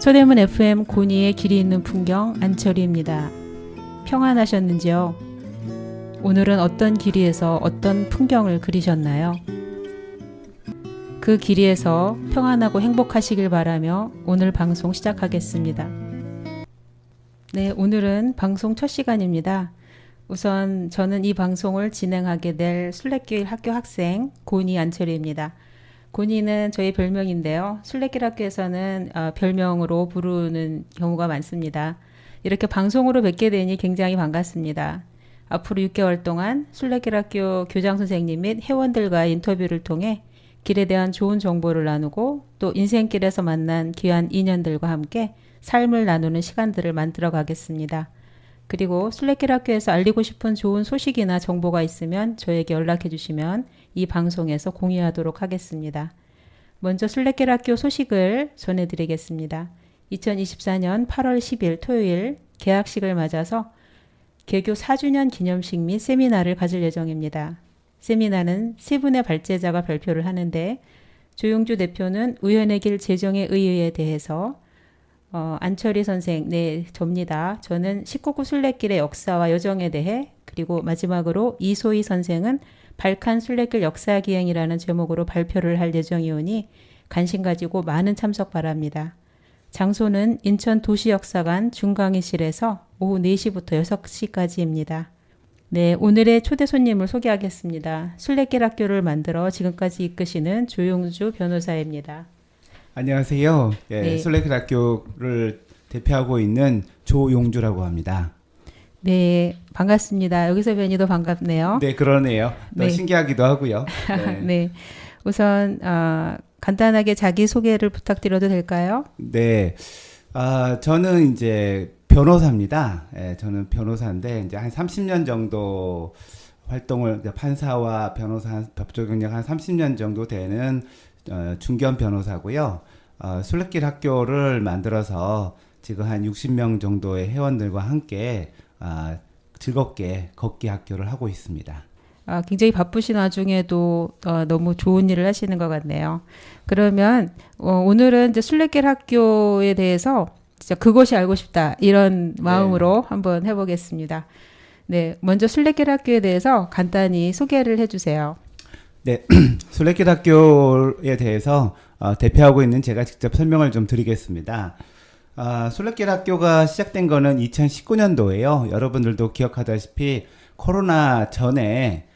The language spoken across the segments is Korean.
서대문 FM 고니의 길이 있는 풍경 안철희입니다. 평안하셨는지요? 오늘은 어떤 길이에서 어떤 풍경을 그리셨나요? 그 길이에서 평안하고 행복하시길 바라며 오늘 방송 시작하겠습니다. 네, 오늘은 방송 첫 시간입니다. 우선 저는 이 방송을 진행하게 될 순례길 학교 학생 고니 안철희입니다. 고니는 저의 별명인데요. 순례길 학교에서는 별명으로 부르는 경우가 많습니다. 이렇게 방송으로 뵙게 되니 굉장히 반갑습니다. 앞으로 6개월 동안 순례길 학교 교장 선생님 및 회원들과의 인터뷰를 통해 길에 대한 좋은 정보를 나누고 또 인생길에서 만난 귀한 인연들과 함께 삶을 나누는 시간들을 만들어 가겠습니다. 그리고 순례길 학교에서 알리고 싶은 좋은 소식이나 정보가 있으면 저에게 연락해 주시면 이 방송에서 공유하도록 하겠습니다. 먼저 순례길 학교 소식을 전해드리겠습니다. 2024년 8월 10일 토요일 개학식을 맞아서 개교 4주년 기념식 및 세미나를 가질 예정입니다. 세미나는 세 분의 발제자가 발표를 하는데 조용주 대표는 우연의 길 제정의 의의에 대해서 안철희 선생, 네, 접니다. 저는 19구 순례길의 역사와 여정에 대해, 그리고 마지막으로 이소희 선생은 발칸 순례길 역사기행이라는 제목으로 발표를 할 예정이오니 관심 가지고 많은 참석 바랍니다. 장소는 인천도시역사관 중강의실에서 오후 4시부터 6시까지입니다. 네, 오늘의 초대 손님을 소개하겠습니다. 순례길 학교를 만들어 지금까지 이끄시는 조용주 변호사입니다. 안녕하세요. 예, 네. 순례길 학교를 대표하고 있는 조용주라고 합니다. 네, 반갑습니다. 여기서 뵈니 더 반갑네요. 네, 그러네요. 더 네. 신기하기도 하고요. 네. 네, 우선 간단하게 자기 소개를 부탁드려도 될까요? 네. 저는 이제 변호사입니다. 예, 저는 변호사인데 이제 한 30년 정도 활동을 판사와 변호사 법조 경력 한 30년 정도 되는 중견 변호사고요. 순례길 학교를 만들어서 지금 한 60명 정도의 회원들과 함께 즐겁게 걷기 학교를 하고 있습니다. 굉장히 바쁘신 와중에도 너무 좋은 일을 하시는 것 같네요. 그러면 오늘은 이제 순례길 학교에 대해서 진짜 그것이 알고 싶다 이런 마음으로 한번 해보겠습니다. 네, 먼저 순례길 학교에 대해서 간단히 소개를 해주세요. 네, 순례길 학교에 대해서 대표하고 있는 제가 직접 설명을 좀 드리겠습니다. 순례길 학교가 시작된 거는 2019년도예요. 여러분들도 기억하다시피 코로나 전에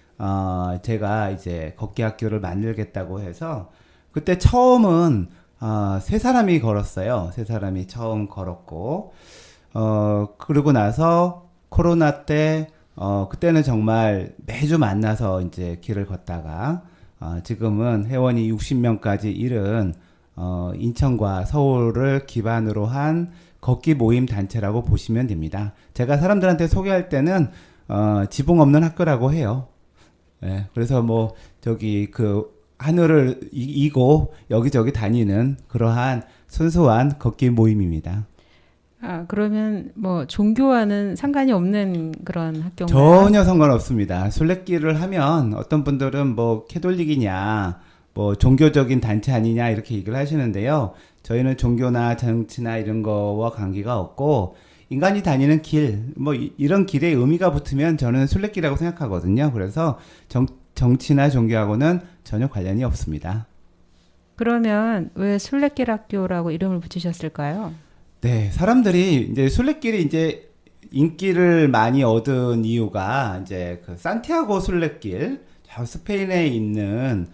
제가 이제 걷기 학교를 만들겠다고 해서 그때 처음은 세 사람이 걸었어요. 세 사람이 처음 걸었고 그러고 나서 코로나 때 그때는 정말 매주 만나서 이제 길을 걷다가 지금은 회원이 60명까지 이른 인천과 서울을 기반으로 한 걷기 모임 단체라고 보시면 됩니다. 제가 사람들한테 소개할 때는 지붕 없는 학교라고 해요. 네, 그래서 뭐 저기 그 하늘을 이고 여기저기 다니는 그러한 순수한 걷기 모임입니다. 그러면 뭐 종교와는 상관이 없는 그런 학교인가요? 전혀 상관없습니다. 순례길을 하면 어떤 분들은 뭐 캐톨릭이냐, 뭐 종교적인 단체 아니냐 이렇게 얘기를 하시는데요. 저희는 종교나 정치나 이런 거와 관계가 없고 인간이 다니는 길, 뭐 이런 길에 의미가 붙으면 저는 순례길이라고 생각하거든요. 그래서 정치나 종교하고는 전혀 관련이 없습니다. 그러면 왜 순례길 학교라고 이름을 붙이셨을까요? 네, 사람들이 이제 순례길이 이제 인기를 많이 얻은 이유가 이제 그 산티아고 순례길, 저 스페인에 있는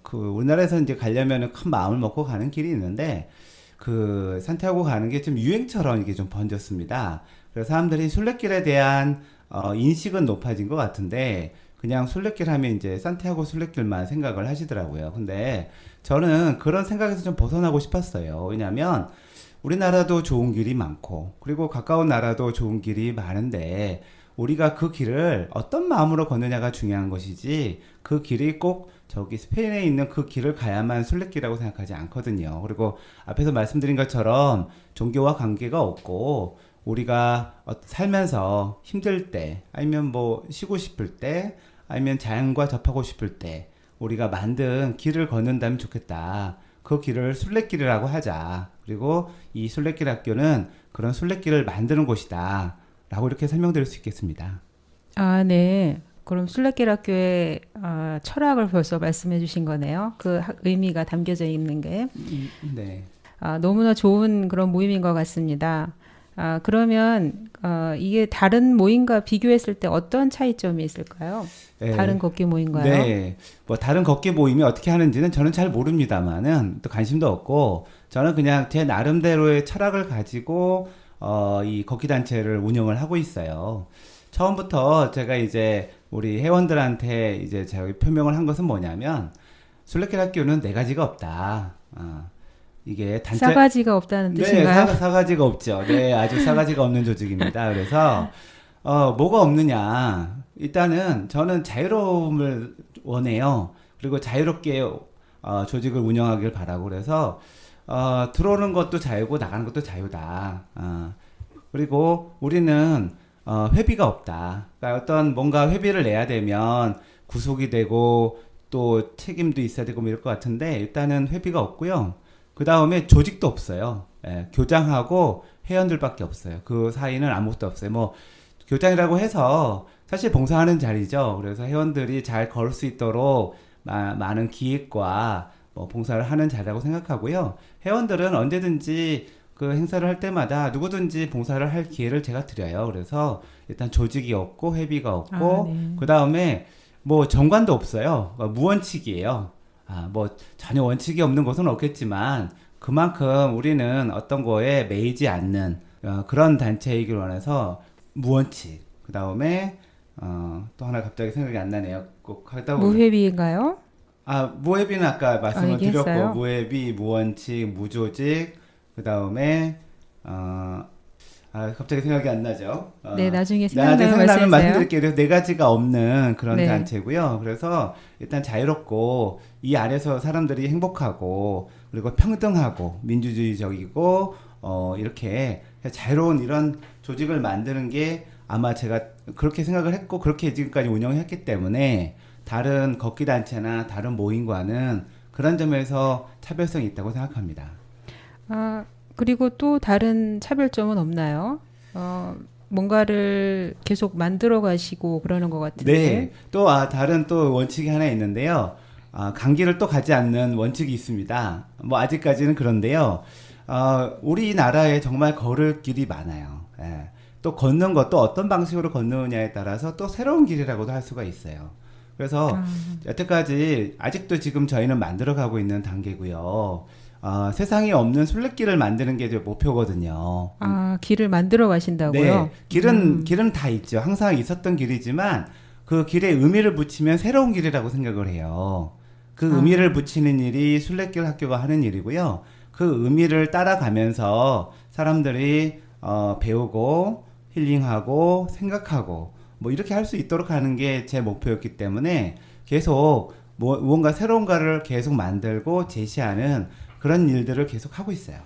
그 우리나라에서 이제 가려면은 큰 마음을 먹고 가는 길이 있는데 그 산티아고 가는 게 좀 유행처럼 이게 좀 번졌습니다. 그래서 사람들이 순례길에 대한 인식은 높아진 것 같은데 그냥 순례길 하면 이제 산티아고 순례길만 생각을 하시더라고요. 근데 저는 그런 생각에서 좀 벗어나고 싶었어요. 왜냐하면 우리나라도 좋은 길이 많고 그리고 가까운 나라도 좋은 길이 많은데 우리가 그 길을 어떤 마음으로 걷느냐가 중요한 것이지 그 길이 꼭 저기 스페인에 있는 그 길을 가야만 순례길이라고 생각하지 않거든요. 그리고 앞에서 말씀드린 것처럼 종교와 관계가 없고 우리가 살면서 힘들 때 아니면 뭐 쉬고 싶을 때 아니면 자연과 접하고 싶을 때 우리가 만든 길을 걷는다면 좋겠다. 그 길을 순례길이라고 하자. 그리고 이 순례길 학교는 그런 순례길을 만드는 곳이다. 라고 이렇게 설명드릴 수 있겠습니다. 아, 네. 그럼 순례길 학교의 철학을 벌써 말씀해 주신 거네요. 그 의미가 담겨져 있는 게. 네. 너무나 좋은 그런 모임인 것 같습니다. 그러면 이게 다른 모임과 비교했을 때 어떤 차이점이 있을까요? 네. 다른 걷기 모임과요? 네. 뭐 다른 걷기 모임이 어떻게 하는지는 저는 잘 모릅니다만은 또 관심도 없고 저는 그냥 제 나름대로의 철학을 가지고 이 걷기 단체를 운영을 하고 있어요. 처음부터 제가 이제 우리 회원들한테 이제 제가 표명을 한 것은 뭐냐면 순례길 학교는 네 가지가 없다. 이게 단체 싸가지가 없다는 네, 뜻인가요? 싸가지가 없죠. 네, 아주 싸가지가 없는 조직입니다. 그래서 뭐가 없느냐? 일단은 저는 자유로움을 원해요. 그리고 자유롭게 조직을 운영하길 바라고 그래서 들어오는 것도 자유고 나가는 것도 자유다. 그리고 우리는 회비가 없다. 그러니까 어떤 뭔가 회비를 내야 되면 구속이 되고 또 책임도 있어야 되고 뭐 이럴 것 같은데 일단은 회비가 없고요. 그 다음에 조직도 없어요. 예, 교장하고 회원들밖에 없어요. 그 사이는 아무것도 없어요. 뭐 교장이라고 해서 사실 봉사하는 자리죠. 그래서 회원들이 잘 걸을 수 있도록 많은 기획과 뭐 봉사를 하는 자리라고 생각하고요. 회원들은 언제든지 그 행사를 할 때마다 누구든지 봉사를 할 기회를 제가 드려요. 그래서 일단 조직이 없고 회비가 없고 네. 그 다음에 뭐 정관도 없어요. 그러니까 무원칙이에요. 뭐 전혀 원칙이 없는 곳은 없겠지만 그만큼 우리는 어떤 거에 매이지 않는 그런 단체이길 원해서 무원칙. 그 다음에 또 하나 갑자기 생각이 안 나네요. 꼭 하다 보면 무회비인가요? 무회비는 아까 말씀을 얘기했어요? 드렸고 무회비, 무원칙, 무조직. 그 다음에 갑자기 생각이 안 나죠. 네, 나중에 생각나면 생각나면 말씀해주세요. 말씀드릴게요. 그래서 네 가지가 없는 그런 네. 단체고요. 그래서 일단 자유롭고 이 안에서 사람들이 행복하고 그리고 평등하고 민주주의적이고 이렇게 자유로운 이런 조직을 만드는 게 아마 제가 그렇게 생각을 했고 그렇게 지금까지 운영했기 때문에 다른 걷기 단체나 다른 모임과는 그런 점에서 차별성이 있다고 생각합니다. 그리고 또 다른 차별점은 없나요? 뭔가를 계속 만들어 가시고 그러는 것 같은데. 네, 또 다른 또 원칙이 하나 있는데요. 강길을 또 가지 않는 원칙이 있습니다. 뭐 아직까지는 그런데요. 우리나라에 정말 걸을 길이 많아요. 예. 또 걷는 것도 어떤 방식으로 걷느냐에 따라서 또 새로운 길이라고도 할 수가 있어요. 그래서 여태까지 아직도 지금 저희는 만들어가고 있는 단계고요. 세상에 없는 순례길을 만드는 게 목표거든요. 길을 만들어 가신다고요? 네, 길은 다 있죠. 항상 있었던 길이지만 그 길에 의미를 붙이면 새로운 길이라고 생각을 해요. 그 의미를 붙이는 일이 순례길 학교가 하는 일이고요. 그 의미를 따라가면서 사람들이 배우고 힐링하고 생각하고 뭐 이렇게 할 수 있도록 하는 게 제 목표였기 때문에 계속 무언가 새로운가를 계속 만들고 제시하는 그런 일들을 계속 하고 있어요.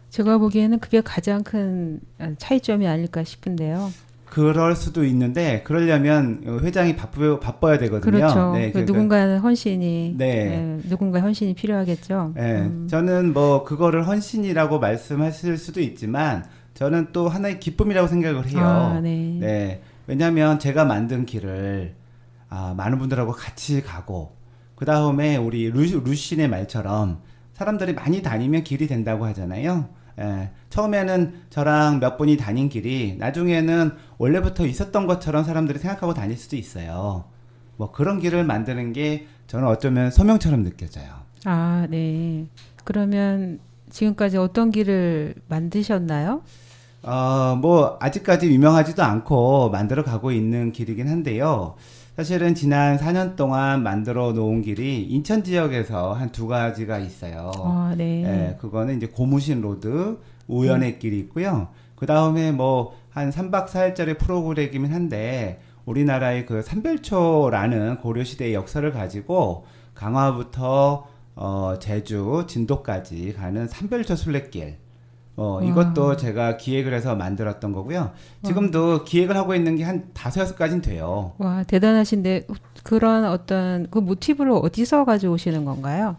제가 보기에는 그게 가장 큰 차이점이 아닐까 싶은데요. 그럴 수도 있는데 그러려면 회장이 바빠야 되거든요. 그렇죠. 네, 누군가는 헌신이 네. 누군가 헌신이 필요하겠죠. 네, 저는 뭐 그거를 헌신이라고 말씀하실 수도 있지만 저는 또 하나의 기쁨이라고 생각을 해요. 네. 네, 왜냐하면 제가 만든 길을 많은 분들하고 같이 가고 그 다음에 우리 루신의 말처럼 사람들이 많이 다니면 길이 된다고 하잖아요. 예, 처음에는 저랑 몇 분이 다닌 길이 나중에는 원래부터 있었던 것처럼 사람들이 생각하고 다닐 수도 있어요. 뭐 그런 길을 만드는 게 저는 어쩌면 소명처럼 느껴져요. 네. 그러면 지금까지 어떤 길을 만드셨나요? 뭐 아직까지 유명하지도 않고 만들어 가고 있는 길이긴 한데요. 사실은 지난 4년 동안 만들어 놓은 길이 인천 지역에서 한 두 가지가 있어요. 네. 예, 그거는 이제 고무신 로드, 우연의 길이 있고요. 그 다음에 뭐 한 3박 4일짜리 프로그램이긴 한데 우리나라의 그 삼별초라는 고려시대의 역사를 가지고 강화부터 제주, 진도까지 가는 삼별초 순례길. 이것도 제가 기획을 해서 만들었던 거고요. 지금도 기획을 하고 있는 게 한 5-6가지는 돼요. 와, 대단하신데 그런 어떤 그 모티브를 어디서 가져오시는 건가요?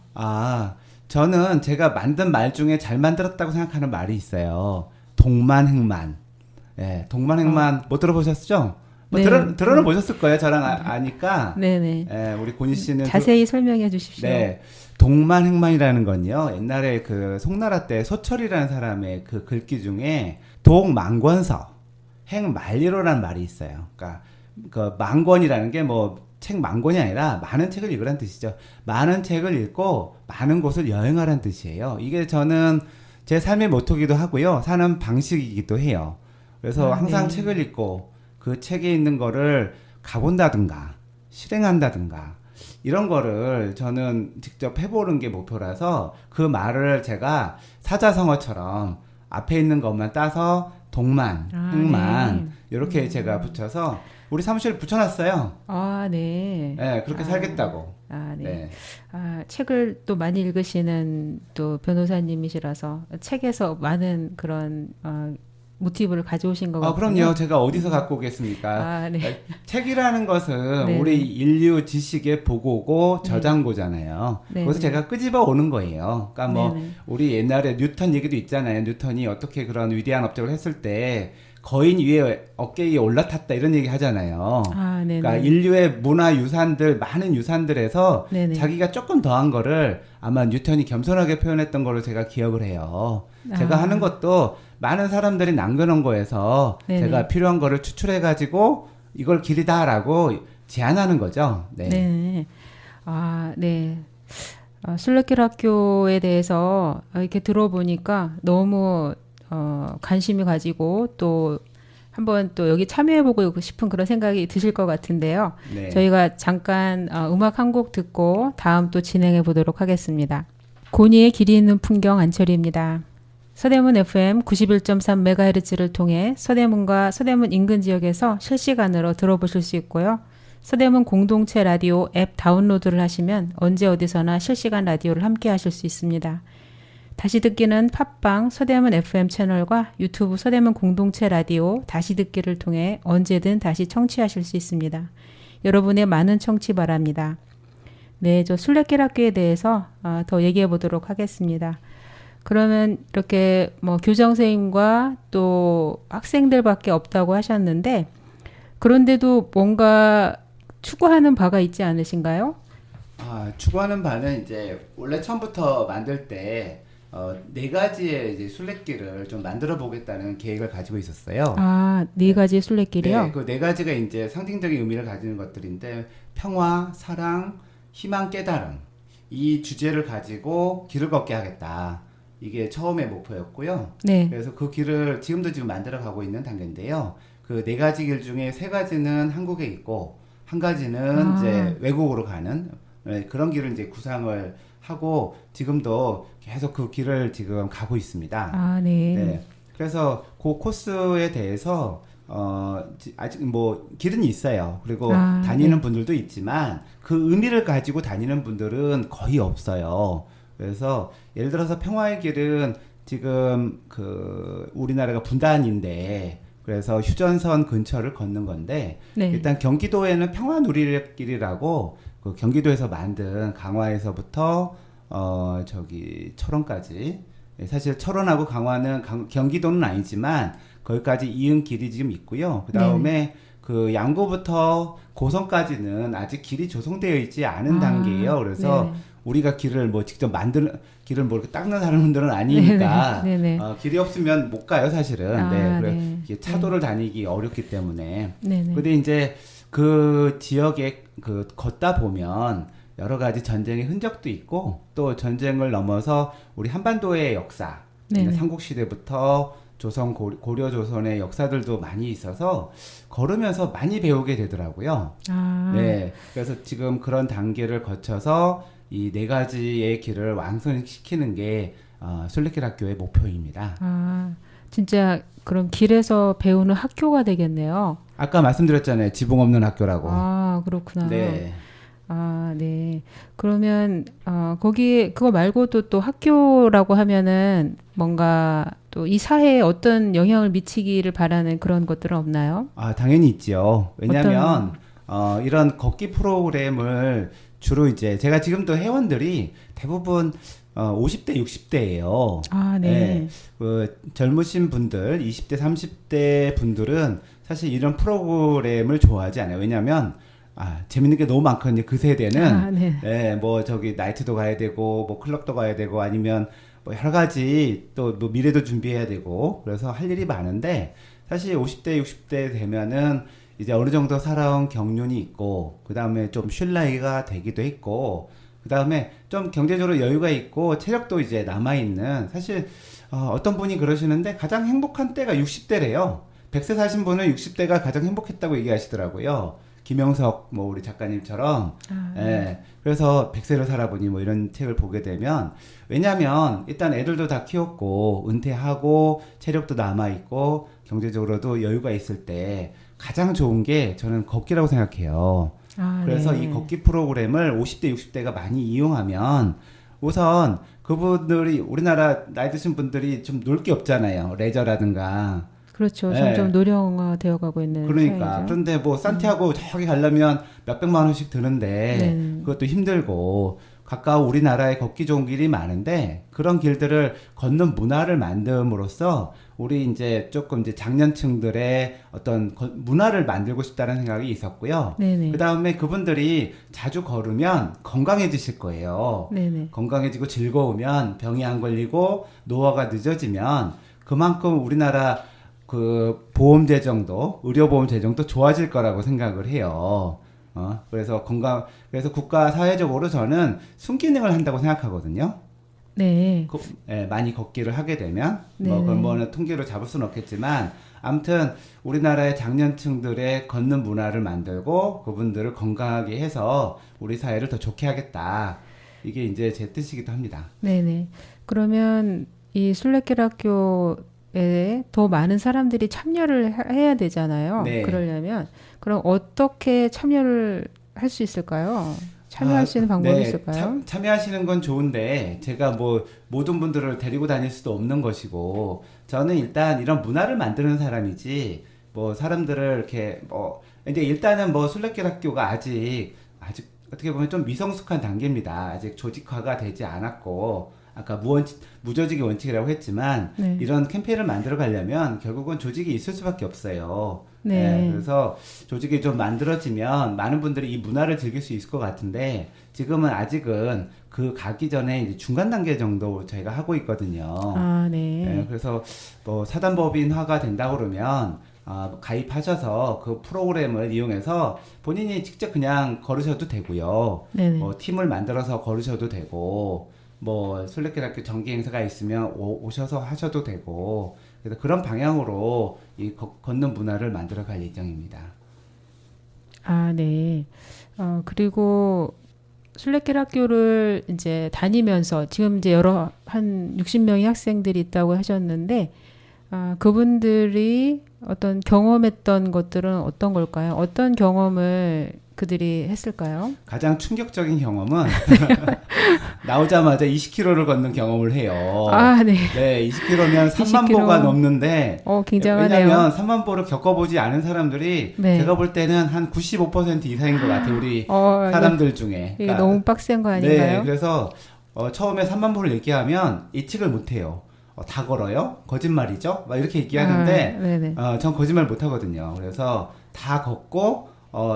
저는 제가 만든 말 중에 잘 만들었다고 생각하는 말이 있어요. 동만행만. 예, 동만행만 못 들어보셨죠? 뭐 네. 들어는 보셨을 거예요. 저랑 아니까. 네네. 예, 우리 고니 씨는 자세히 설명해 주십시오. 네. 동만행만이라는 건요. 옛날에 그 송나라 때 소철이라는 사람의 그 글귀 중에 동만권서, 행만리로라는 말이 있어요. 그러니까 그 만권이라는 게 뭐 책 만권이 아니라 많은 책을 읽으라는 뜻이죠. 많은 책을 읽고 많은 곳을 여행하라는 뜻이에요. 이게 저는 제 삶의 모토기도 하고요. 사는 방식이기도 해요. 그래서 항상 네. 책을 읽고 그 책에 있는 거를 가본다든가 실행한다든가 이런 거를 저는 직접 해보는 게 목표라서 그 말을 제가 사자성어처럼 앞에 있는 것만 따서 동만, 행만 이렇게 제가 붙여서 우리 사무실에 붙여놨어요. 아, 네. 네, 그렇게 살겠다고. 아, 네. 네. 아, 책을 또 많이 읽으시는 또 변호사님이시라서 책에서 많은 그런 모티브를 가져오신 것 같군요. 그럼요. 제가 어디서 갖고 오겠습니까? 아, 네. 책이라는 것은 네. 우리 인류 지식의 보고고 저장고잖아요. 네. 거기서 제가 끄집어 오는 거예요. 그러니까 뭐 네네. 우리 옛날에 뉴턴 얘기도 있잖아요. 뉴턴이 어떻게 그런 위대한 업적을 했을 때 거인 위에 어깨 위에 올라탔다 이런 얘기 하잖아요. 아, 네네. 그러니까 인류의 문화 유산들 많은 유산들에서 네네. 자기가 조금 더한 거를 아마 뉴턴이 겸손하게 표현했던 거로 제가 기억을 해요. 제가 아. 하는 것도 많은 사람들이 남겨놓은 거에서 네네. 제가 필요한 거를 추출해가지고 이걸 길이다라고 제안하는 거죠. 네. 네. 아, 네. 순례길 학교에 대해서 이렇게 들어보니까 너무 관심이 가지고 또 한번 또 여기 참여해보고 싶은 그런 생각이 드실 것 같은데요. 네. 저희가 잠깐 음악 한 곡 듣고 다음 또 진행해 보도록 하겠습니다. 고니의 길이 있는 풍경 안철입니다. 서대문 FM 91.3MHz를 통해 서대문과 서대문 인근 지역에서 실시간으로 들어보실 수 있고요. 서대문 공동체 라디오 앱 다운로드를 하시면 언제 어디서나 실시간 라디오를 함께 하실 수 있습니다. 다시 듣기는 팟빵 서대문 FM 채널과 유튜브 서대문 공동체 라디오 다시 듣기를 통해 언제든 다시 청취하실 수 있습니다. 여러분의 많은 청취 바랍니다. 네, 저 순례길 학교에 대해서 더 얘기해 보도록 하겠습니다. 그러면 이렇게 뭐 교장 선생님과 또 학생들밖에 없다고 하셨는데 그런데도 뭔가 추구하는 바가 있지 않으신가요? 추구하는 바는 이제 원래 처음부터 만들 때 네 가지의 이제 순례길을 좀 만들어 보겠다는 계획을 가지고 있었어요. 아, 네 가지 순례길이요? 네, 그 네 가지가 이제 상징적인 의미를 가지는 것들인데 평화, 사랑, 희망, 깨달음 이 주제를 가지고 길을 걷게 하겠다. 이게 처음의 목표였고요. 네. 그래서 그 길을 지금 만들어 가고 있는 단계인데요. 그 네 가지 길 중에 세 가지는 한국에 있고 한 가지는 이제 외국으로 가는 그런 길을 이제 구상을 하고 지금도 계속 그 길을 지금 가고 있습니다. 아, 네. 네. 그래서 그 코스에 대해서 아직 뭐 길은 있어요. 그리고 다니는 분들도 있지만 그 의미를 가지고 다니는 분들은 거의 없어요. 그래서 예를 들어서 평화의 길은 지금 그 우리나라가 분단인데 그래서 휴전선 근처를 걷는 건데 네. 일단 경기도에는 평화누리길이라고 그 경기도에서 만든 강화에서부터 저기 철원까지 사실 철원하고 강화는 경기도는 아니지만 거기까지 이은 길이 지금 있고요. 그 다음에 그 양구부터 고성까지는 아직 길이 조성되어 있지 않은 단계예요. 그래서 네네. 우리가 길을 뭐 직접 만드는 길을 뭐 이렇게 닦는 사람들은 아니니까 네네. 길이 없으면 못 가요, 사실은. 네, 그래 네. 이게 차도를 다니기 어렵기 때문에. 네네. 근데 이제 그 지역에 그 걷다 보면 여러 가지 전쟁의 흔적도 있고 또 전쟁을 넘어서 우리 한반도의 역사, 네네. 삼국시대부터 조선 고려 조선의 역사들도 많이 있어서 걸으면서 많이 배우게 되더라고요. 네, 그래서 지금 그런 단계를 거쳐서 이 네 가지의 길을 완성시키는 게 순례길 학교의 목표입니다. 진짜 그럼 길에서 배우는 학교가 되겠네요. 아까 말씀드렸잖아요, 지붕 없는 학교라고. 그렇구나. 네. 네. 그러면 거기 그거 말고도 또 학교라고 하면은 뭔가 또 이 사회에 어떤 영향을 미치기를 바라는 그런 것들은 없나요? 당연히 있죠. 왜냐하면 이런 걷기 프로그램을 주로 이제 제가 지금도 회원들이 대부분 50대, 60대예요. 아, 네. 그 젊으신 분들, 20대, 30대 분들은 사실 이런 프로그램을 좋아하지 않아요. 왜냐하면 재밌는 게 너무 많거든요. 그 세대는 아, 네. 뭐 저기 나이트도 가야 되고, 뭐 클럽도 가야 되고, 아니면 뭐 여러 가지 또 뭐 미래도 준비해야 되고, 그래서 할 일이 많은데 사실 50대, 60대 되면은 이제 어느 정도 살아온 경륜이 있고, 그 다음에 좀 쉴 나이가 되기도 했고, 그 다음에 좀 경제적으로 여유가 있고, 체력도 이제 남아있는, 사실, 어떤 분이 그러시는데, 가장 행복한 때가 60대래요. 100세 사신 분은 60대가 가장 행복했다고 얘기하시더라고요. 김영석, 뭐, 우리 작가님처럼. 예. 그래서 100세를 살아보니 뭐 이런 책을 보게 되면, 왜냐면, 일단 애들도 다 키웠고, 은퇴하고, 체력도 남아있고, 경제적으로도 여유가 있을 때, 가장 좋은 게 저는 걷기라고 생각해요. 그래서 네. 이 걷기 프로그램을 50대, 60대가 많이 이용하면 우선 그분들이 우리나라 나이 드신 분들이 좀 놀 게 없잖아요. 레저라든가. 그렇죠. 예. 점점 노령화 되어 가고 있는 그러니까. 사회죠. 그런데 뭐 산티아고 저기 가려면 몇백만 원씩 드는데 네. 그것도 힘들고 가까운 우리나라에 걷기 좋은 길이 많은데 그런 길들을 걷는 문화를 만듦으로써 우리 이제 조금 이제 장년층들의 어떤 문화를 만들고 싶다는 생각이 있었고요. 네네. 그 다음에 그분들이 자주 걸으면 건강해지실 거예요. 네네. 건강해지고 즐거우면 병이 안 걸리고 노화가 늦어지면 그만큼 우리나라 그 보험 재정도 의료보험 재정도 좋아질 거라고 생각을 해요. 그래서 그래서 국가 사회적으로 저는 순기능을 한다고 생각하거든요. 네. 많이 걷기를 하게 되면 네. 뭐 그건 뭐는 통계로 잡을 수는 없겠지만 아무튼 우리나라의 장년층들의 걷는 문화를 만들고 그분들을 건강하게 해서 우리 사회를 더 좋게 하겠다. 이게 이제 제 뜻이기도 합니다. 네네. 그러면 이 순례길 학교에 더 많은 사람들이 참여를 해야 되잖아요. 네. 그러려면 그럼 어떻게 참여를 할 수 있을까요? 참여할 수 있는 방법이 있을까요? 참여하시는 건 좋은데 제가 뭐 모든 분들을 데리고 다닐 수도 없는 것이고 저는 일단 이런 문화를 만드는 사람이지 뭐 사람들을 이렇게 뭐 근데 일단은 뭐 순례길 학교가 아직 어떻게 보면 좀 미성숙한 단계입니다. 아직 조직화가 되지 않았고 아까 무조직의 원칙이라고 했지만 네. 이런 캠페인을 만들어 가려면 결국은 조직이 있을 수밖에 없어요. 네. 그래서 조직이 좀 만들어지면 많은 분들이 이 문화를 즐길 수 있을 것 같은데 지금은 아직은 그 가기 전에 이제 중간 단계 정도 저희가 하고 있거든요. 아, 네. 그래서 뭐 사단법인화가 된다 그러면 가입하셔서 그 프로그램을 이용해서 본인이 직접 그냥 걸으셔도 되고요. 네네. 뭐 팀을 만들어서 걸으셔도 되고 뭐 순례길 학교 정기 행사가 있으면 오셔서 하셔도 되고 그래서 그런 방향으로 이 걷는 문화를 만들어 갈 예정입니다. 아, 네. 그리고 순례길 학교를 이제 다니면서 지금 이제 한 60명의 학생들이 있다고 하셨는데, 그분들이 어떤 경험했던 것들은 어떤 걸까요? 어떤 경험을 그들이 했을까요? 가장 충격적인 경험은 나오자마자 20km를 걷는 경험을 해요. 아, 네. 네, 20km면 3만 20km. 보가 넘는데 굉장하네요. 왜냐하면 3만 보를 겪어보지 않은 사람들이 네. 제가 볼 때는 한 95% 이상인 것 같아요. 우리 사람들 중에. 이게 너무 빡센 거 아닌가요? 네, 그래서 처음에 3만 보를 얘기하면 예측을 못해요. 다 걸어요? 거짓말이죠? 막 이렇게 얘기하는데 네네. 전 거짓말 못하거든요. 그래서 다 걷고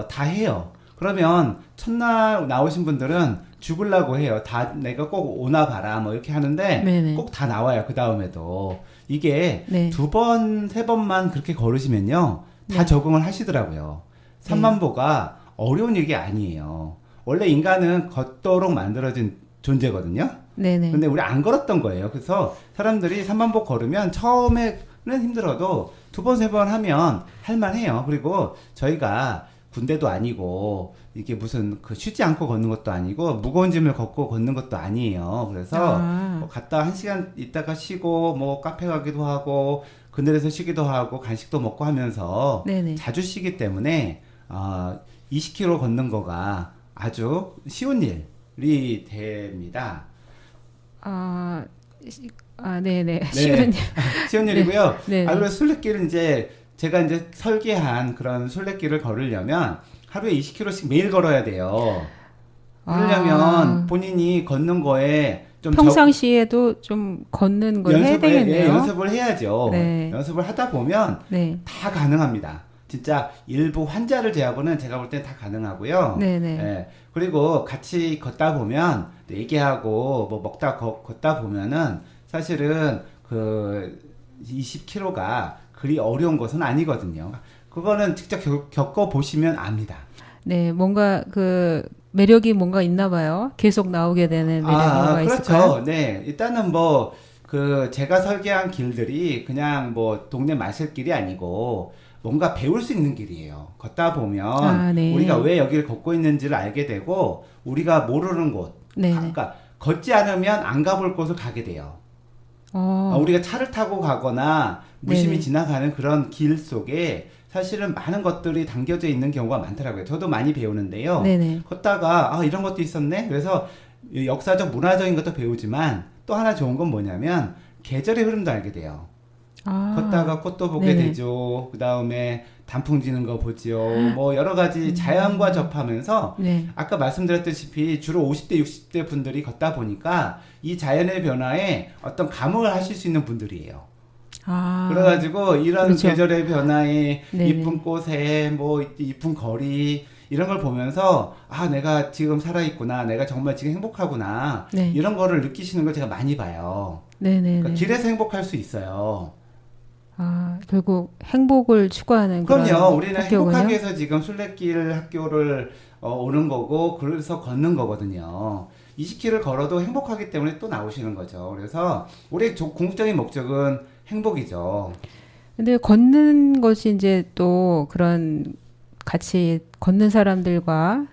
다 해요. 그러면 첫날 나오신 분들은 죽으려고 해요. 다 내가 꼭 오나 봐라 뭐 이렇게 하는데 네네. 꼭 다 나와요. 그 다음에도 이게 네. 2번, 3번만 그렇게 걸으시면요 다 네. 적응을 하시더라고요. 3만 보가 어려운 얘기 아니에요. 원래 인간은 걷도록 만들어진 존재거든요. 네네. 근데 우리 안 걸었던 거예요. 그래서 사람들이 3만 보 걸으면 처음에는 힘들어도 2번, 3번 하면 할만해요. 그리고 저희가 군대도 아니고 이게 무슨 쉬지 않고 걷는 것도 아니고 무거운 짐을 걷고 걷는 것도 아니에요. 그래서 뭐 갔다 1시간 있다가 쉬고 뭐 카페 가기도 하고 그늘에서 쉬기도 하고 간식도 먹고 하면서 네네. 자주 쉬기 때문에 20km 걷는 거가 아주 쉬운 일이 됩니다. 네네. 네. 쉬운 일이고요. 네. 그래서 순례길은 제가 이제 설계한 그런 순례길을 걸으려면 하루에 20km씩 매일 걸어야 돼요. 그러려면 본인이 걷는 거에 좀 평상시에도 좀 걷는 걸 해야 되겠네요. 연습을 해야죠. 네. 연습을 하다 보면 네. 다 가능합니다. 진짜 일부 환자를 제하고는 제가 볼 땐 다 가능하고요. 네네. 예, 그리고 같이 걷다 보면 얘기하고 뭐 먹다 걷다 보면은 사실은 그 20km가 그리 어려운 것은 아니거든요. 그거는 직접 겪어 보시면 압니다. 네, 뭔가 그 매력이 뭔가 있나 봐요. 계속 나오게 되는 매력이 뭔가 그렇죠. 있을까요? 네, 일단은 뭐 그 제가 설계한 길들이 그냥 뭐 동네 마실길이 아니고 뭔가 배울 수 있는 길이에요. 걷다 보면 네. 우리가 왜 여기를 걷고 있는지를 알게 되고 우리가 모르는 곳, 네. 그러니까 걷지 않으면 안 가볼 곳을 가게 돼요. 우리가 차를 타고 가거나 무심히 네네. 지나가는 그런 길 속에 사실은 많은 것들이 담겨져 있는 경우가 많더라고요. 저도 많이 배우는데요. 네네. 걷다가 이런 것도 있었네. 그래서 이 역사적 문화적인 것도 배우지만 또 하나 좋은 건 뭐냐면 계절의 흐름도 알게 돼요. 걷다가 꽃도 보게 네네. 되죠. 그 다음에 단풍 지는 거 보죠. 뭐 여러 가지 자연과 접하면서 네. 아까 말씀드렸다시피 주로 50대, 60대 분들이 걷다 보니까 이 자연의 변화에 어떤 감흥을 하실 수 있는 분들이에요. 그래가지고 이런 그렇죠. 계절의 변화에 네네. 이쁜 꽃에 뭐 이쁜 거리 이런 걸 보면서 내가 지금 살아있구나, 내가 정말 지금 행복하구나, 네. 이런 거를 느끼시는 걸 제가 많이 봐요. 네네네. 그러니까 길에서 행복할 수 있어요. 결국 행복을 추구하는 그럼요. 그런 우리는 학교군요. 행복하기 위해서 지금 순례길 학교를 오는 거고 그래서 걷는 거거든요. 20km를 걸어도 행복하기 때문에 또 나오시는 거죠. 그래서 우리의 궁극적인 목적은 행복이죠. 근데 걷는 것이 이제 또 그런 같이 걷는 사람들과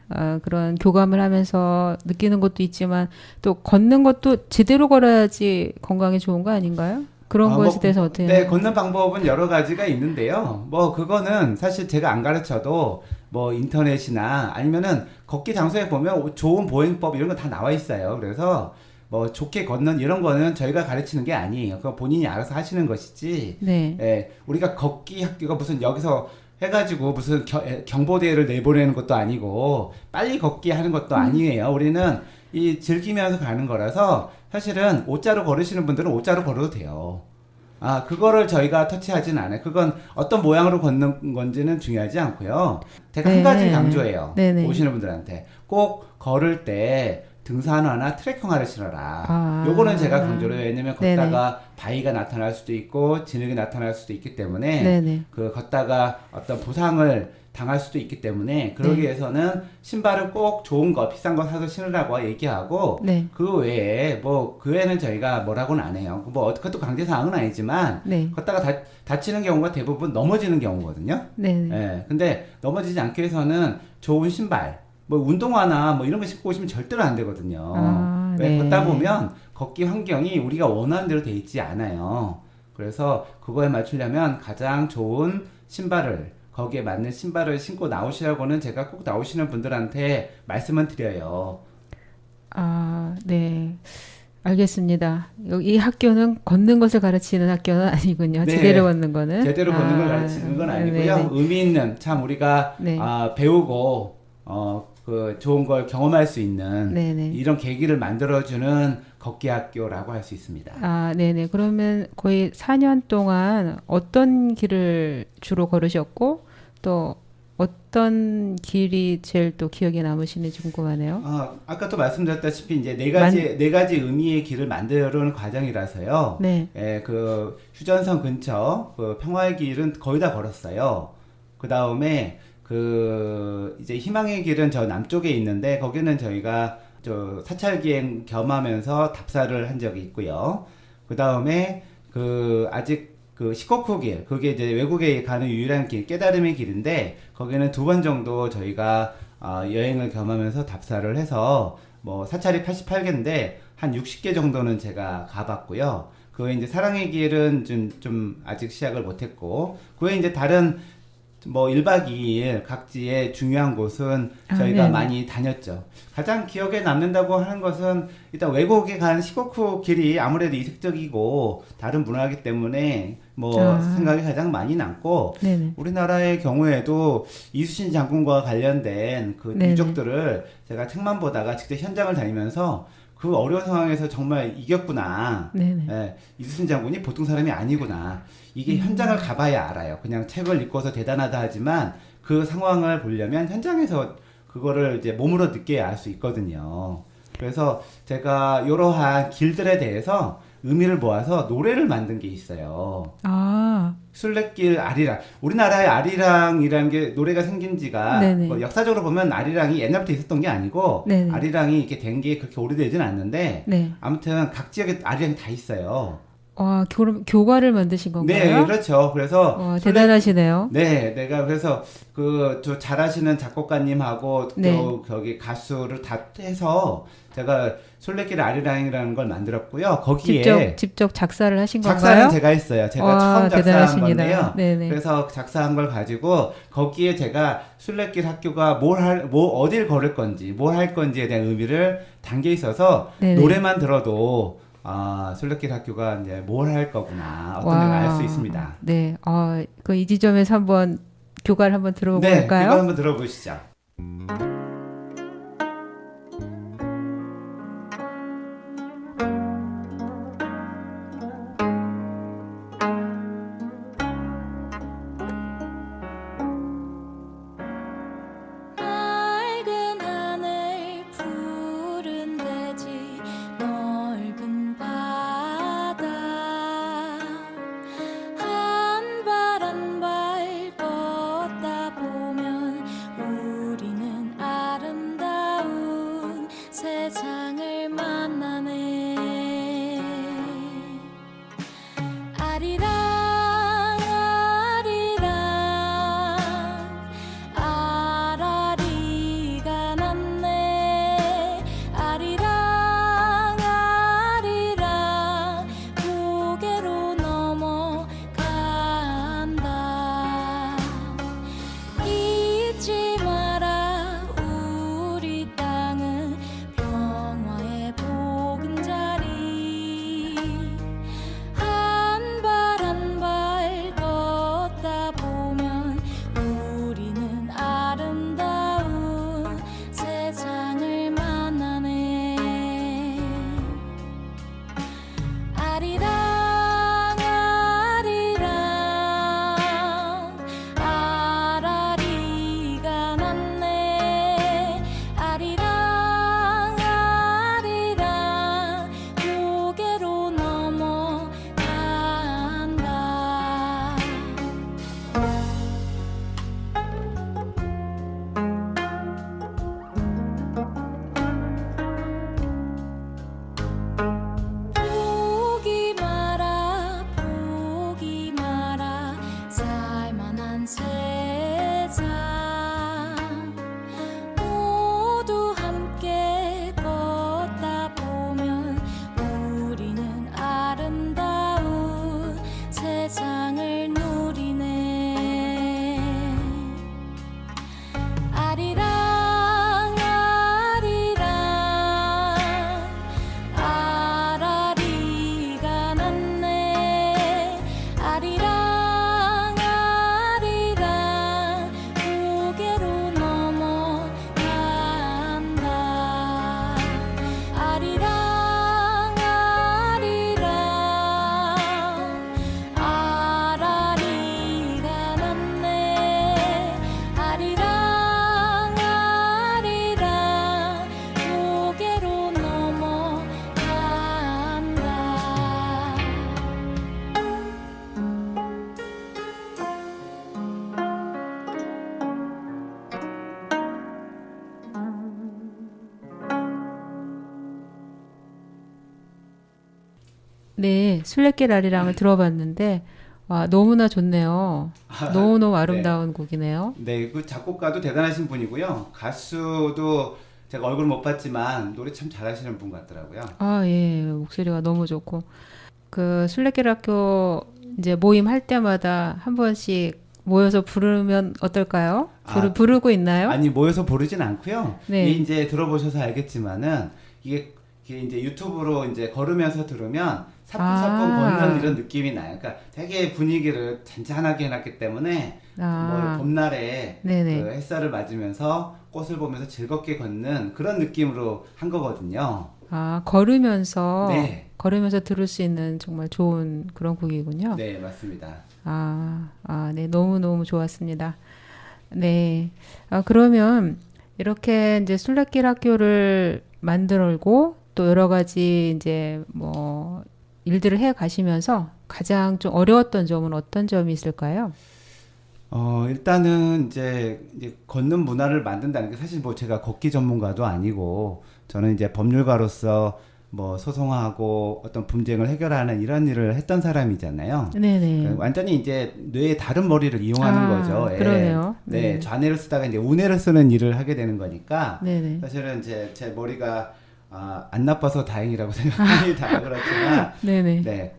그런 교감을 하면서 느끼는 것도 있지만 또 걷는 것도 제대로 걸어야지 건강에 좋은 거 아닌가요? 그런 것에 대해서 어떻게? 네, 걷는 방법은 여러 가지가 있는데요. 뭐 그거는 사실 제가 안 가르쳐도 뭐 인터넷이나 아니면은 걷기 장소에 보면 좋은 보행법 이런 거 다 나와 있어요. 그래서 뭐 좋게 걷는 이런 거는 저희가 가르치는 게 아니에요. 그거 본인이 알아서 하시는 것이지. 네. 예, 우리가 걷기 학교가 무슨 여기서 해가지고 무슨 경보대회를 내보내는 것도 아니고 빨리 걷기 하는 것도 아니에요. 우리는 이 즐기면서 가는 거라서 사실은 옷자로 걸으시는 분들은 옷자로 걸어도 돼요. 그거를 저희가 터치하진 않아요. 그건 어떤 모양으로 걷는 건지는 중요하지 않고요. 제가 한 가지 강조해요. 네네. 오시는 분들한테 꼭 걸을 때 등산화나 트레킹화를 신어라. 요거는 제가 강조를 해요. 왜냐면 걷다가 바위가 나타날 수도 있고 진흙이 나타날 수도 있기 때문에 네네. 그 걷다가 어떤 부상을 당할 수도 있기 때문에 그러기 위해서는 신발은 꼭 좋은 거 비싼 거 사서 신으라고 얘기하고 그 외에 뭐 그 외에는 저희가 뭐라고는 안 해요. 뭐 그것도 강제 사항은 아니지만 걷다가 다치는 경우가 대부분 넘어지는 경우거든요. 예. 근데 넘어지지 않기 위해서는 좋은 신발 뭐 운동화나 뭐 이런 거 신고 오시면 절대로 안 되거든요. 왜 걷다 보면 걷기 환경이 우리가 원하는 대로 돼 있지 않아요. 그래서 그거에 맞추려면 가장 좋은 신발을 거기에 맞는 신발을 신고 나오시라고는 제가 꼭 나오시는 분들한테 말씀은 드려요. 네. 알겠습니다. 이 학교는 걷는 것을 가르치는 학교는 아니군요. 제대로 걷는 거는. 제대로 걷는 걸 가르치는 건 아니고요. 의미 있는 참 우리가 배우고 그 좋은 걸 경험할 수 있는 이런 계기를 만들어주는 걷기 학교라고 할 수 있습니다. 네네. 그러면 거의 4년 동안 어떤 길을 주로 걸으셨고 또 어떤 길이 제일 또 기억에 남으시는지 궁금하네요. 아까 또 말씀드렸다시피 이제 네 가지 의미의 길을 만드는 과정이라서요. 그 휴전선 근처 그 평화의 길은 거의 다 걸었어요. 그 다음에 이제 희망의 길은 저 남쪽에 있는데 거기는 저희가 저 사찰기행 겸하면서 답사를 한 적이 있고요. 그 다음에 아직 시코쿠 길, 그게 이제 외국에 가는 유일한 길, 깨달음의 길인데 거기는 2번 정도 저희가 여행을 겸하면서 답사를 해서 뭐 사찰이 88개인데 한 60개 정도는 제가 가봤고요. 그 외에 이제 사랑의 길은 좀 아직 시작을 못했고 그 외에 이제 다른 뭐 1박 2일 각지의 중요한 곳은 저희가 많이 다녔죠. 가장 기억에 남는다고 하는 것은 일단 외국에 가는 시코쿠 길이 아무래도 이색적이고 다른 문화이기 때문에 뭐 생각이 가장 많이 남고 우리나라의 경우에도 이순신 장군과 관련된 그 유적들을 제가 책만 보다가 직접 현장을 다니면서 그 어려운 상황에서 정말 이겼구나. 네네. 예, 이순신 장군이 보통 사람이 아니구나. 이게 현장을 가봐야 알아요. 그냥 책을 읽고서 대단하다 하지만 그 상황을 보려면 현장에서 그거를 이제 몸으로 느껴야 알 수 있거든요. 그래서 제가 이러한 길들에 대해서 의미를 모아서 노래를 만든 게 있어요. 아, 순례길 아리랑. 우리나라에 아리랑이라는 게 노래가 생긴 지가 네네. 뭐 역사적으로 보면 아리랑이 옛날부터 있었던 게 아니고 네네. 아리랑이 이렇게 된 게 그렇게 오래되진 않는데 네. 아무튼 각 지역에 아리랑이 다 있어요. 와, 교과를 만드신 건가요? 네, 그렇죠. 그래서 와, 대단하시네요. 네, 내가 그래서 그 저 잘하시는 작곡가님하고 네. 거기 가수를 다 해서 제가 솔레길 아리랑이라는 걸 만들었고요. 거기에 직접 작사를 하신 건가요? 작사는 제가 했어요. 제가 와, 처음 작사한 대단하십니다. 건데요. 네네. 그래서 작사한 걸 가지고 거기에 제가 순례길 학교가 어딜 걸을 건지, 뭘 할 건지에 대한 의미를 담겨 있어서 네네. 노래만 들어도 순례길 학교가 이제 뭘 할 거구나 어떤 걸 알 수 있습니다. 네. 그 이 지점에서 한번 교과를 한번 들어볼까요? 네, 이거 한번 들어보시죠. 맑은 하늘 푸른 대지 넓은 바다 한 발 한 발 걷다 보면 우리는 아름다운 세상을 만나네. 아리랑 아리랑 아라리가 났네. 아리랑 아리랑 고개로 넘어간다. 잊지 마라 우리 땅은 평화의 보금자리. 한 발 한 발 걷다 보면 우리는 아름다운 세상을 만나네. 아리랑 아리랑 아라리가 났네. 아리랑 아리랑 고개로 넘어간다. 보기 마라 살만한 세상 모두 함께 걷다 보면 우리는 아름다운 세상을 누리네. 아리랑 아리랑 아라리가 났네. 아리랑 아리랑 고개로 넘어간다. 아리랑 아리랑 아라리가 났네. 아리랑 아리랑 고개로 넘어간다. 네, 순례길 아리랑을 들어봤는데 와, 너무나 좋네요. 너무너무 아름다운 곡이네요. 네, 그 작곡가도 대단하신 분이고요. 가수도 제가 얼굴 못 봤지만 노래 참 잘하시는 분 같더라고요. 아, 예. 목소리가 너무 좋고 그 순례길 학교 이제 모임 할 때마다 한 번씩 모여서 부르면 어떨까요? 부르고 있나요? 아니 모여서 부르진 않고요. 네. 이게 이제 들어보셔서 알겠지만은 이게 이제 유튜브로 이제 걸으면서 들으면 사뿐사뿐 걷는 이런 느낌이 나요. 그러니까 되게 분위기를 잔잔하게 해놨기 때문에 뭐 아, 봄날에 네네. 그 햇살을 맞으면서 꽃을 보면서 즐겁게 걷는 그런 느낌으로 한 거거든요. 아, 네. 걸으면서 들을 수 있는 정말 좋은 그런 곡이군요. 네, 맞습니다. 네, 너무너무 좋았습니다. 네. 그러면 이렇게 이제 순례길 학교를 만들고 또 여러 가지 이제 뭐 일들을 해 가시면서 가장 좀 어려웠던 점은 어떤 점이 있을까요? 일단은 이제 걷는 문화를 만든다는 게 사실 뭐 제가 걷기 전문가도 아니고 저는 이제 법률가로서 뭐 소송하고 어떤 분쟁을 해결하는 이런 일을 했던 사람이잖아요. 네네. 완전히 이제 뇌의 다른 머리를 이용하는 거죠. 예. 그러네요. 네, 좌뇌를 쓰다가 이제 우뇌를 쓰는 일을 하게 되는 거니까 네네. 사실은 제 머리가 안 나빠서 다행이라고 생각합니다. 그렇지만 네네. 네.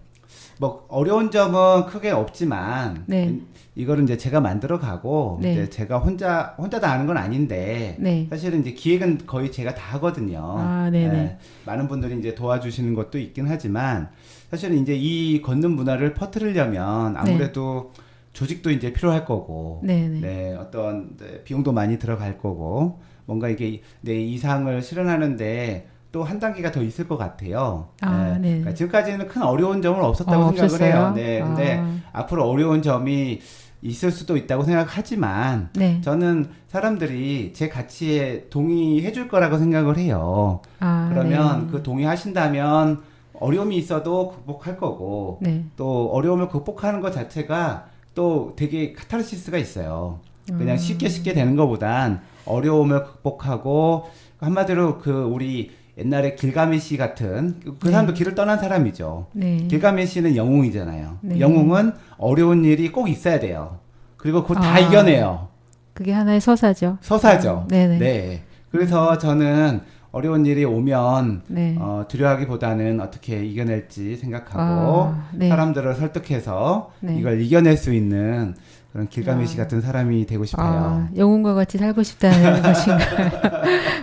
뭐 어려운 점은 크게 없지만 네. 이거를 이제 제가 만들어 가고 네. 이제 제가 혼자 다 하는 건 아닌데 네. 사실은 이제 기획은 거의 제가 다 하거든요. 네네. 예, 많은 분들이 이제 도와주시는 것도 있긴 하지만 사실은 이제 이 걷는 문화를 퍼뜨리려면 아무래도 조직도 이제 필요할 거고 네네. 네, 어떤 비용도 많이 들어갈 거고 뭔가 이게 내 이상을 실현하는데 또 한 단계가 더 있을 것 같아요. 네. 그러니까 지금까지는 큰 어려운 점은 없었다고 생각을 없었어요? 해요. 네, 근데 앞으로 어려운 점이 있을 수도 있다고 생각하지만 네. 저는 사람들이 제 가치에 동의해 줄 거라고 생각을 해요. 그러면 네. 그 동의하신다면 어려움이 있어도 극복할 거고 네. 또 어려움을 극복하는 것 자체가 또 되게 카타르시스가 있어요. 그냥 쉽게 되는 것보단 어려움을 극복하고 한마디로 그 우리 옛날에 길가메시 같은 그 사람도 길을 떠난 사람이죠. 네. 길가메시는 영웅이잖아요. 네. 영웅은 어려운 일이 꼭 있어야 돼요. 그리고 그거 다 아. 이겨내요. 그게 하나의 서사죠. 서사죠. 네네. 네. 그래서 저는 어려운 일이 오면 네. 두려워하기보다는 어떻게 이겨낼지 생각하고 네. 사람들을 설득해서 네. 이걸 이겨낼 수 있는 그런 길가메시 같은 사람이 되고 싶어요. 영웅과 같이 살고 싶다는 것인가요?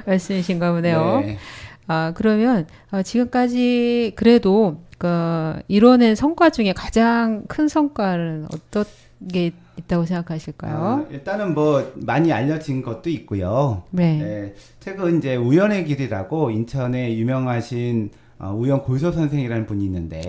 말씀이신가 보네요. 네. 그러면 지금까지 그래도 이뤄낸 성과 중에 가장 큰 성과는 어떤 게 있다고 생각하실까요? 일단은 뭐 많이 알려진 것도 있고요. 네. 네, 최근 이제 우연의 길이라고 인천에 유명하신 우연 골소 선생이라는 분이 있는데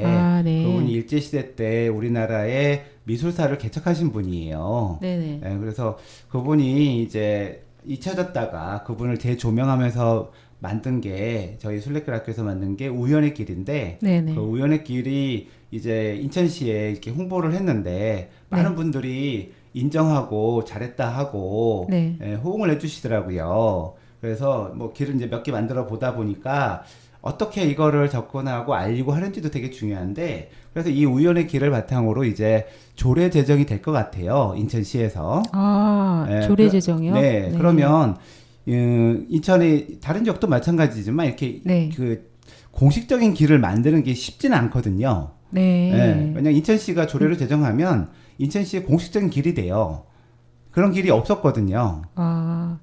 네. 그분이 일제시대 때 우리나라의 미술사를 개척하신 분이에요. 네네. 네, 그래서 그분이 이제 잊혀졌다가 그분을 재조명하면서 만든 게 저희 순례길 학교에서 만든 게 우연의 길인데 네네. 그 우연의 길이 이제 인천시에 이렇게 홍보를 했는데 많은 네. 분들이 인정하고 잘했다 하고 네. 호응을 해주시더라고요. 그래서 뭐 길을 이제 몇 개 만들어 보다 보니까 어떻게 이거를 접근하고 알리고 하는지도 되게 중요한데 그래서 이 우연의 길을 바탕으로 이제 조례 제정이 될 것 같아요. 인천시에서. 조례 제정이요? 네, 그러면 인천의 다른 지역도 마찬가지지만 이렇게 네. 그 공식적인 길을 만드는 게 쉽지는 않거든요. 네. 왜냐면 인천시가 조례를 제정하면 인천시의 공식적인 길이 돼요. 그런 길이 없었거든요.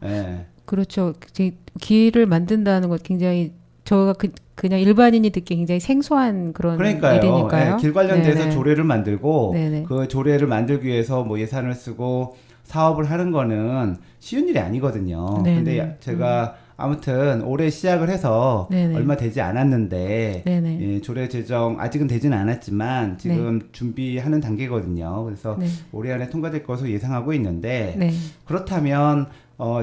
네. 그렇죠. 길을 만든다는 것 굉장히 저가 그냥 일반인이 듣기 굉장히 생소한 그런 그러니까요. 일이니까요. 네, 길 관련돼서 네네. 조례를 만들고 네네. 그 조례를 만들기 위해서 뭐 예산을 쓰고 사업을 하는 거는 쉬운 일이 아니거든요. 네네. 근데 제가 아무튼 올해 시작을 해서 네네. 얼마 되지 않았는데 네네. 예, 조례 제정 아직은 되지는 않았지만 지금 준비하는 단계거든요. 그래서 네. 올해 안에 통과될 것으로 예상하고 있는데 네. 그렇다면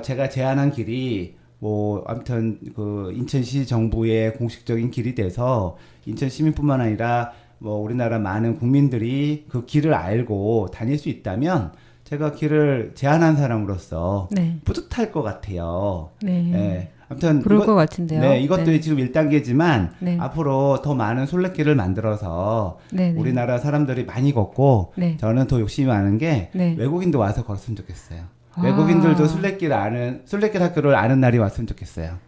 제가 제안한 길이 뭐 아무튼 그 인천시 정부의 공식적인 길이 돼서 인천 시민뿐만 아니라 뭐 우리나라 많은 국민들이 그 길을 알고 다닐 수 있다면 제가 길을 제안한 사람으로서 네. 뿌듯할 것 같아요. 네. 네. 아무튼 그럴 것 같은데요. 네, 이것도 네. 지금 1단계지만 네. 앞으로 더 많은 순례길을 만들어서 네네. 우리나라 사람들이 많이 걷고 네. 저는 더 욕심이 많은 게 네. 외국인도 와서 걸었으면 좋겠어요. 외국인들도 순례길 학교를 아는 날이 왔으면 좋겠어요.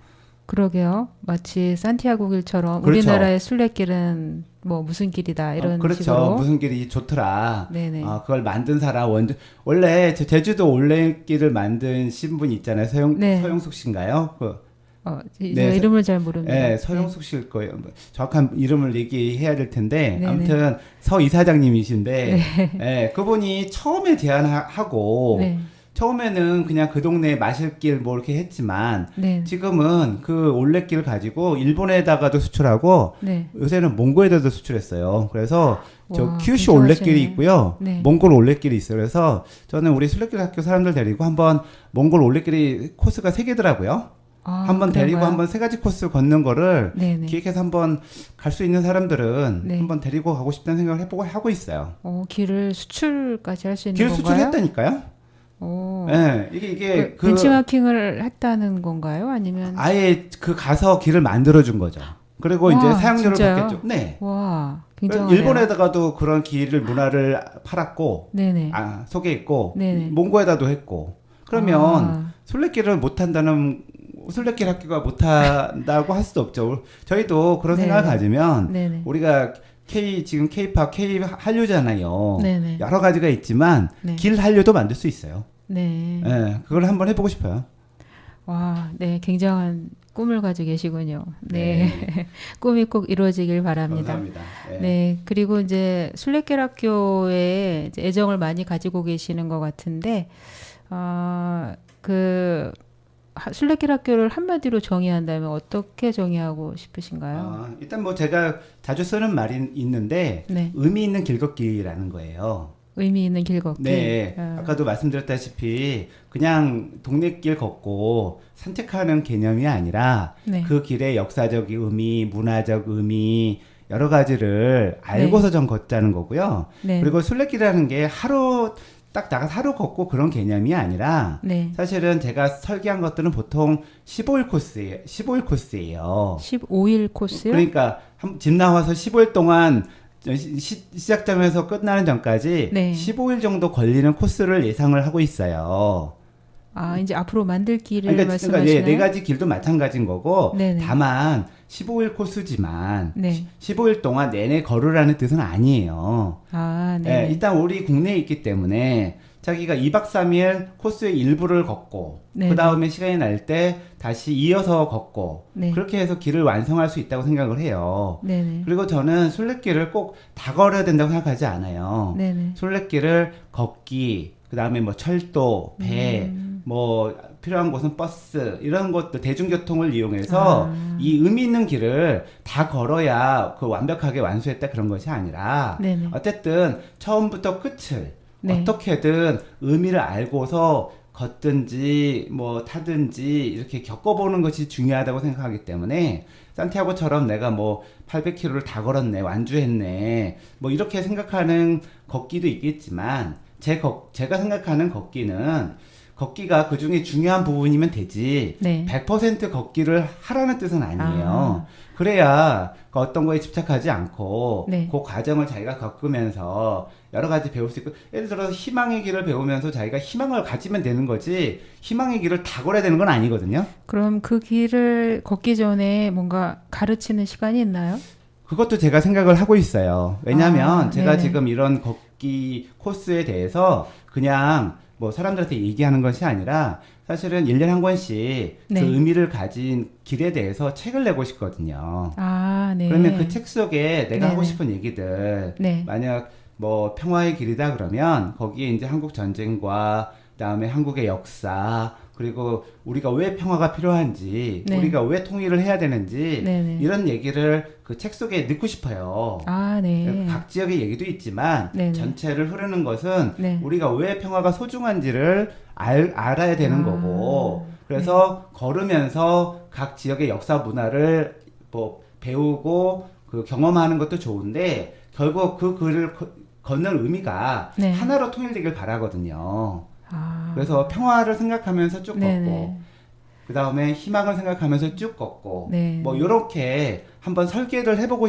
그러게요. 마치 산티아고 길처럼 그렇죠. 우리나라의 순례길은 뭐 무슨 길이다 이런 그렇죠. 식으로. 무슨 길이 좋더라. 네네. 그걸 만든 사람 원래 제주도 올레길을 만든 신분이 있잖아요. 네. 서영숙 씨인가요? 제가 네, 이름을 잘 모릅니다. 네, 서영숙 씨일 거예요. 뭐 정확한 이름을 얘기해야 될 텐데 네네. 아무튼 서 이사장님이신데 그분이 처음에 제안하고 네. 처음에는 그냥 그 동네 마실길 뭐 이렇게 했지만 네. 지금은 그 올레길을 가지고 일본에다가도 수출하고 네. 요새는 몽골에다도 수출했어요. 그래서 저 와, 큐슈 굉장하시네. 올레길이 있고요. 네. 몽골 올레길이 있어요. 그래서 저는 우리 술래길 학교 사람들 데리고 한번 몽골 올레길이 코스가 3개더라고요. 아, 한번 데리고 그런가요? 한번 3가지 코스 걷는 거를 네네. 기획해서 한번 갈 수 있는 사람들은 네. 한번 데리고 가고 싶다는 생각을 해보고 하고 있어요. 길을 수출까지 할 수 있는 길 건가요? 수출했다니까요. 오. 네, 이게 그 벤치마킹을 했다는 건가요? 아니면 아예 그 가서 길을 만들어 준 거죠. 그리고 와, 이제 사용료를 진짜요? 받겠죠. 네. 와, 굉장하네요. 일본에다가도 그런 길을 문화를 팔았고, 네네. 소개했고, 네네. 몽고에다도 했고. 그러면 아, 술래길을 못한다는 술래길 학교가 못한다고 할 수도 없죠. 저희도 그런 네. 생각을 가지면 네네. 우리가 지금 K-팝, K-한류잖아요. 네네. 여러 가지가 있지만 네. 길 한류도 만들 수 있어요. 네. 네, 그걸 한번 해보고 싶어요. 와, 네, 굉장한 꿈을 가지고 계시군요. 네. 꿈이 꼭 이루어지길 바랍니다. 감사합니다. 네, 그리고 이제 순례길 학교에 이제 애정을 많이 가지고 계시는 것 같은데, 순례길 학교를 한마디로 정의한다면 어떻게 정의하고 싶으신가요? 일단 뭐 제가 자주 쓰는 말이 있는데 네, 의미 있는 길 걷기라는 거예요. 의미 있는 길 걷기. 네, 아, 아까도 말씀드렸다시피 그냥 동네 길 걷고 산책하는 개념이 아니라 네, 그 길의 역사적 의미, 문화적 의미 여러 가지를 알고서 좀 걷자는 거고요. 네, 그리고 순례길이라는 게 하루 딱 나가서 하루 걷고 그런 개념이 아니라 네. 사실은 제가 설계한 것들은 보통 15일 코스예요. 15일 코스예요. 15일 코스요? 그러니까 집 나와서 15일 동안 시작점에서 끝나는 전까지 네. 15일 정도 걸리는 코스를 예상을 하고 있어요. 아, 이제 앞으로 만들 길을 그러니까 말씀하시나요? 네 가지 길도 마찬가지인 거고 네네. 다만 15일 코스지만 네. 15일 동안 내내 걸으라는 뜻은 아니에요. 아, 네, 네. 일단 우리 국내에 있기 때문에 자기가 2박 3일 코스의 일부를 걷고 네네. 그 다음에 시간이 날 때 다시 이어서 걷고 네. 그렇게 해서 길을 완성할 수 있다고 생각을 해요. 네네. 그리고 저는 순례길을 꼭 다 걸어야 된다고 생각하지 않아요. 네네. 순례길을 걷기, 그 다음에 뭐 철도, 배, 뭐 필요한 곳은 버스 이런 것들 대중교통을 이용해서 이 의미 있는 길을 다 걸어야 그 완벽하게 완수했다 그런 것이 아니라 네네. 어쨌든 처음부터 끝을 네. 어떻게든 의미를 알고서 걷든지 뭐 타든지 이렇게 겪어보는 것이 중요하다고 생각하기 때문에 산티아고처럼 내가 뭐 800km를 다 걸었네 완주했네 뭐 이렇게 생각하는 걷기도 있겠지만 제가 생각하는 걷기가 그 중에 중요한 부분이면 되지 네. 100% 걷기를 하라는 뜻은 아니에요. 그래야 그 어떤 거에 집착하지 않고 네. 그 과정을 자기가 겪으면서 여러 가지 배울 수 있고 예를 들어서 희망의 길을 배우면서 자기가 희망을 가지면 되는 거지 희망의 길을 다 걸어야 되는 건 아니거든요. 그럼 그 길을 걷기 전에 뭔가 가르치는 시간이 있나요? 그것도 제가 생각을 하고 있어요. 왜냐하면 제가 네네. 지금 이런 걷기 코스에 대해서 그냥 뭐 사람들한테 얘기하는 것이 아니라 사실은 1년에 한 권씩 네. 그 의미를 가진 길에 대해서 책을 내고 싶거든요. 아, 네. 그러면 그 책 속에 내가 하고 네네. 싶은 얘기들 네. 만약 뭐 평화의 길이다 그러면 거기에 이제 한국 전쟁과 그다음에 한국의 역사 그리고 우리가 왜 평화가 필요한지 네. 우리가 왜 통일을 해야 되는지 네네. 이런 얘기를 그 책 속에 넣고 싶어요. 아, 네. 각 지역의 얘기도 있지만 네네. 전체를 흐르는 것은 네. 우리가 왜 평화가 소중한지를 알아야 되는 아, 거고 그래서 걸으면서 각 지역의 역사 문화를 뭐 배우고 그 경험하는 것도 좋은데 결국 그 글을 걷는 의미가 네. 하나로 통일되길 바라거든요. 아, 그래서 평화를 생각하면서 쭉 네네. 걷고 그 다음에 희망을 생각하면서 쭉 걷고 네. 뭐 이렇게 한번 설계를 해보고